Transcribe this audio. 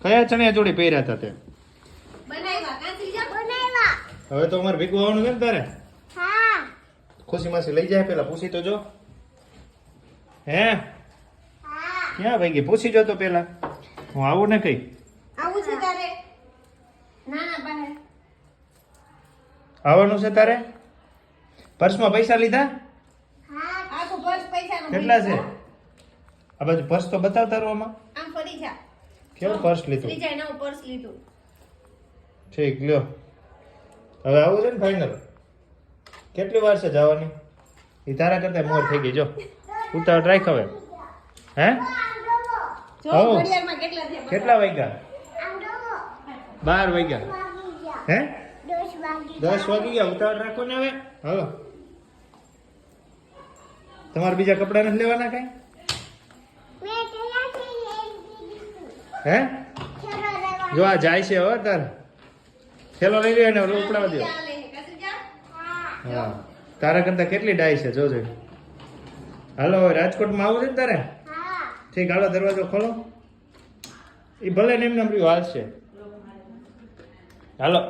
કયા ચણિયા ચોળી પહેર્યા હતા તે? બનાવ્યા કાંચી જા બનાવ્યા. હવે તો અમારે ભેગું આવવાનું છે ને તારે? હા. ખુશી માસી લઈ જાય પેલા પૂછી તો જો. હે હા. ક્યાં ભાઈ પૂછી જો તો પેલા. હું આવું ને કઈ આવું છે તારે? ના ના બહાર. આવવાનું છે તારે? પર્સમાં પૈસા લીધા? હા. આ તો બસ પૈસાનો. કેટલા છે? આ બાજુ પર્સ તો બતાવ તારું આમાં. આમ ફરી જા. કેવું પર્સ લીધું? ત્રીજા નવું પર્સ લીધું. ઠીક લ્યો. હવે આવું છે ને ફાઇનલ? કેટલી વાર છે જવાની? એ તારા કરતા મોર થઈ ગઈ જો. ઉતાવળ રાખ હવે. હે? જો આવો. ઘડિયાળમાં કેટલા થયા? કેટલા વાગ્યા? 12 વાગ્યા. હે? 10 વાગી ગયા. ઉતાવળ રાખો ને હવે. હાલો. તમારે બીજા કપડા નથી લેવાના કઈ? હે? જો આ જાય છે હો તાર. થેલો લઈ લે ને ઉપડાવા દો. ચાલે કાંચી જા. હા. તારા કરતા કેટલી ડાય છે જોજો. હાલો હવે રાજકોટમાં આવું છે ને તારે? ઠીક હાલો દરવાજો ખોલો. એ ભલે ને એમને રહ્યું હાલશે. હાલો.